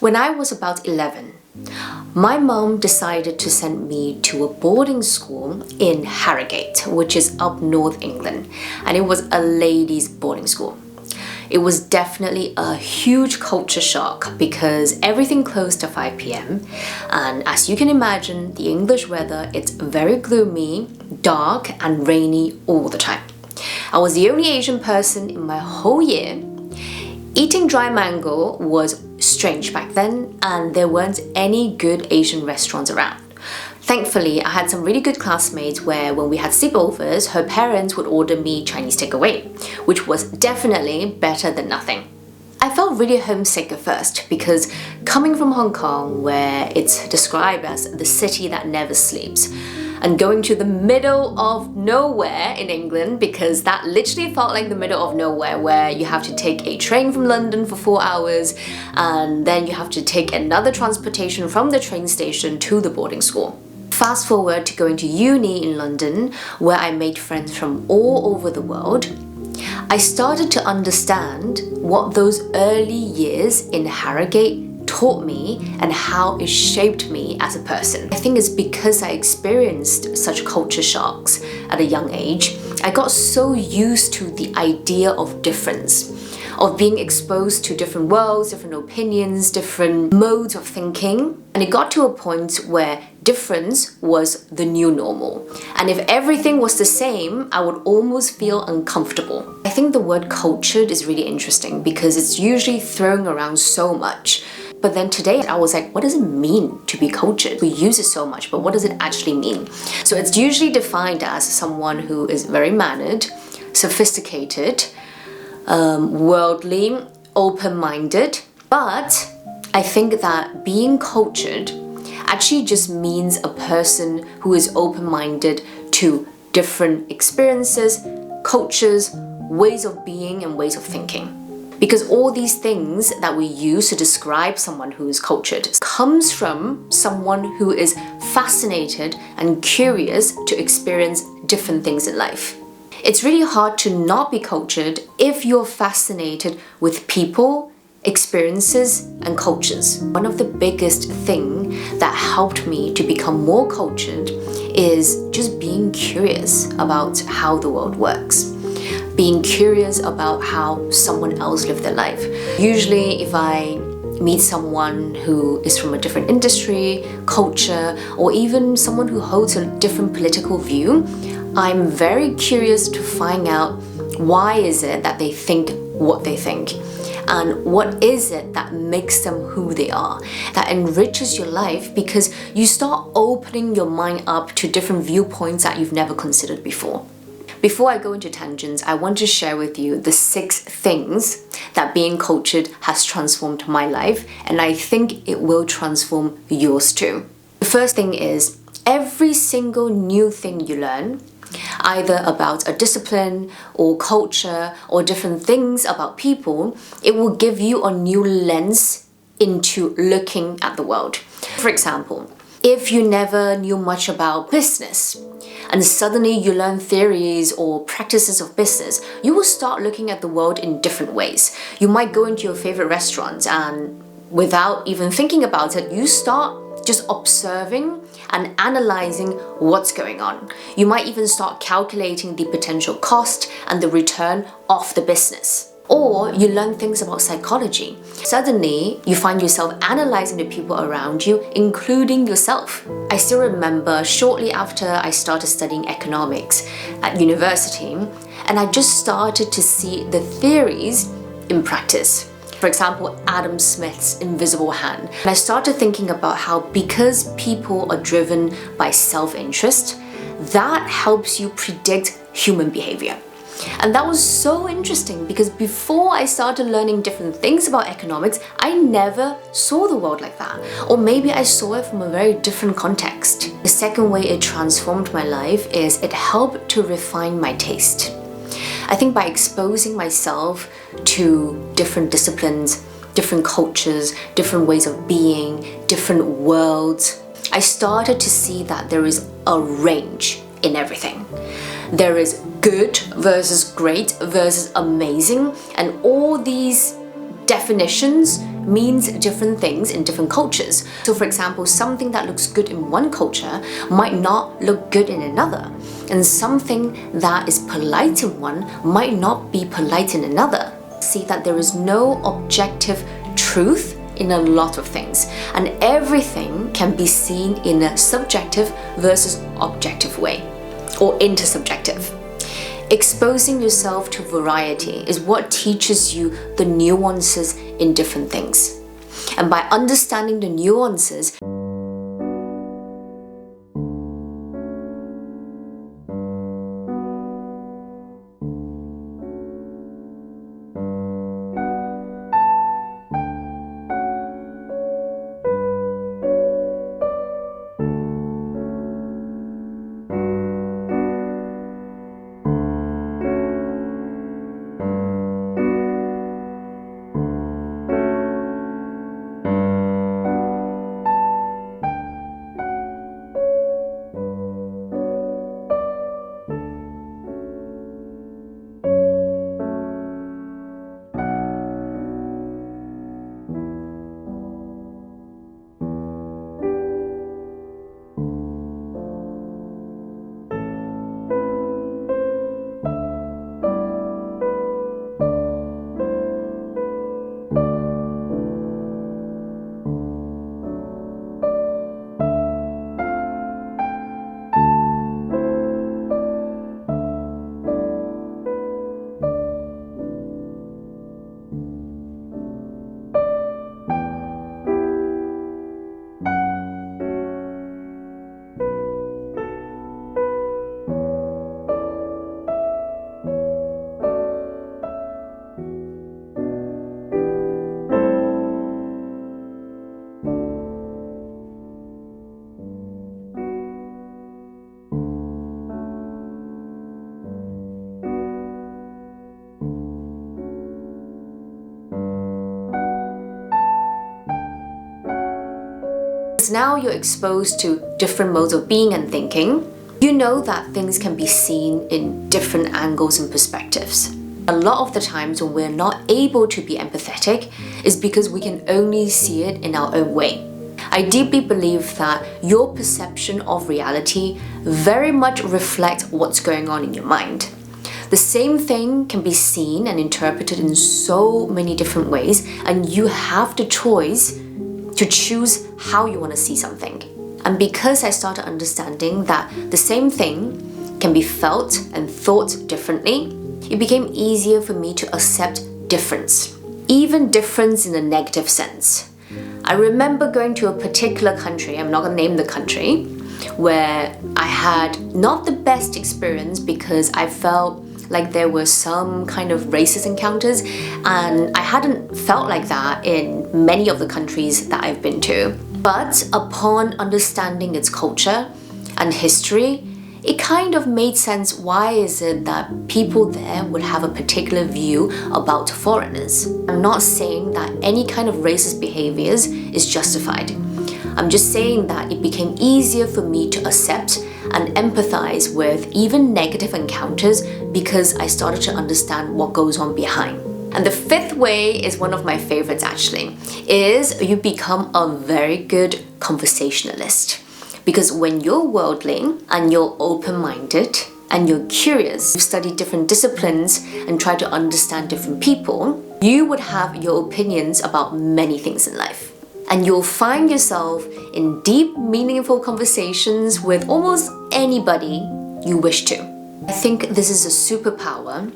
When I was about 11, my mom decided to send me to a boarding school in Harrogate, which is up north England, and it was a ladies' boarding school. It was definitely a huge culture shock because everything closed at 5 p.m. and as you can imagine, the English weather, it's very gloomy, dark and rainy all the time. I was the only Asian person in my whole year. Eating dry mango was strange back then and there weren't any good Asian restaurants around. Thankfully, I had some really good classmates where when we had sleepovers, her parents would order me Chinese takeaway, which was definitely better than nothing. I felt really homesick at first because coming from Hong Kong, where it's described as the city that never sleeps, and going to the middle of nowhere in England, because that literally felt like the middle of nowhere where you have to take a train from London for 4 hours and then you have to take another transportation from the train station to the boarding school. Fast forward to going to uni in London, where I made friends from all over the world. I started to understand what those early years in Harrogate taught me and how it shaped me as a person. I think it's because I experienced such culture shocks at a young age. I got so used to the idea of difference, of being exposed to different worlds, different opinions, different modes of thinking. And it got to a point where difference was the new normal. And if everything was the same, I would almost feel uncomfortable. I think the word cultured is really interesting because it's usually thrown around so much. But then today I was like, what does it mean to be cultured? We use it so much, but what does it actually mean? So it's usually defined as someone who is very mannered, sophisticated, worldly, open-minded. But I think that being cultured actually just means a person who is open-minded to different experiences, cultures, ways of being and ways of thinking. Because all these things that we use to describe someone who is cultured comes from someone who is fascinated and curious to experience different things in life. It's really hard to not be cultured if you're fascinated with people, experiences and cultures. One of the biggest things that helped me to become more cultured is just being curious about how the world works. Being curious about how someone else lived their life. Usually if I meet someone who is from a different industry, culture, or even someone who holds a different political view, I'm very curious to find out why is it that they think what they think. And what is it that makes them who they are, that enriches your life because you start opening your mind up to different viewpoints that you've never considered before. Before I go into tangents, I want to share with you the 6 things that being cultured has transformed my life, and I think it will transform yours too. The first thing is, every single new thing you learn, either about a discipline or culture or different things about people, it will give you a new lens into looking at the world. For example, if you never knew much about business and suddenly you learn theories or practices of business, you will start looking at the world in different ways. You might go into your favorite restaurant and without even thinking about it, you start just observing and analyzing what's going on. You might even start calculating the potential cost and the return of the business. Or you learn things about psychology. Suddenly, you find yourself analyzing the people around you, including yourself. I still remember shortly after I started studying economics at university, and I just started to see the theories in practice. For example, Adam Smith's invisible hand. And I started thinking about how because people are driven by self-interest, that helps you predict human behavior. And that was so interesting because before I started learning different things about economics, I never saw the world like that. Or maybe I saw it from a very different context. The second way it transformed my life is it helped to refine my taste. I think by exposing myself to different disciplines, different cultures, different ways of being, different worlds, I started to see that there is a range in everything. There is good versus great versus amazing, and all these definitions means different things in different cultures. So for example, something that looks good in one culture might not look good in another. And something that is polite in one might not be polite in another. See that there is no objective truth in a lot of things, and everything can be seen in a subjective versus objective way, or intersubjective. Exposing yourself to variety is what teaches you the nuances in different things. And by understanding the nuances, now you're exposed to different modes of being and thinking, you know that things can be seen in different angles and perspectives. A lot of the times when we're not able to be empathetic is because we can only see it in our own way. I deeply believe that your perception of reality very much reflects what's going on in your mind. The same thing can be seen and interpreted in so many different ways, and you have the choice to choose how you want to see something. And because I started understanding that the same thing can be felt and thought differently, it became easier for me to accept difference, even difference in a negative sense. I remember going to a particular country, I'm not going to name the country, where I had not the best experience because I felt like there were some kind of racist encounters, and I hadn't felt like that in many of the countries that I've been to. But upon understanding its culture and history, it kind of made sense why is it that people there would have a particular view about foreigners. I'm not saying that any kind of racist behaviors is justified. I'm just saying that it became easier for me to accept and empathize with even negative encounters because I started to understand what goes on behind. And the fifth way is one of my favorites actually, is you become a very good conversationalist. Because when you're worldly and you're open-minded and you're curious, you study different disciplines and try to understand different people, you would have your opinions about many things in life. And you'll find yourself in deep, meaningful conversations with almost anybody you wish to. I think this is a superpower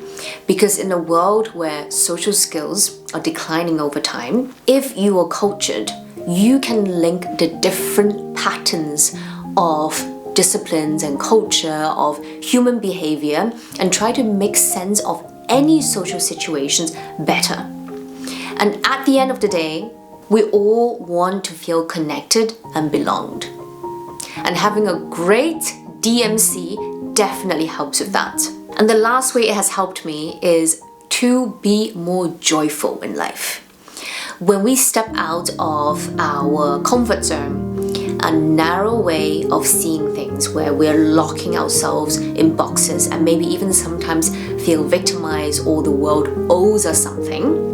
because in a world where social skills are declining over time, if you are cultured, you can link the different patterns of disciplines and culture, of human behavior, and try to make sense of any social situations better. And at the end of the day, we all want to feel connected and belonged. And having a great DMC definitely helps with that. And the last way it has helped me is to be more joyful in life. When we step out of our comfort zone, a narrow way of seeing things where we're locking ourselves in boxes and maybe even sometimes feel victimized or the world owes us something,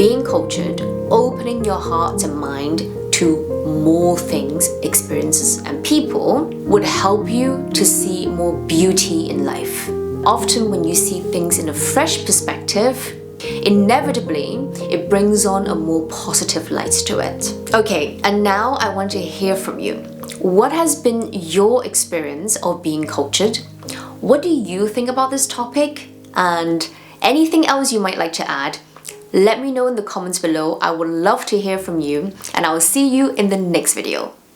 being cultured, opening your heart and mind to more things, experiences, and people would help you to see more beauty in life. Often when you see things in a fresh perspective, inevitably it brings on a more positive light to it. Okay, and now I want to hear from you. What has been your experience of being cultured? What do you think about this topic? And anything else you might like to add? Let me know in the comments below. I would love to hear from you, and I will see you in the next video.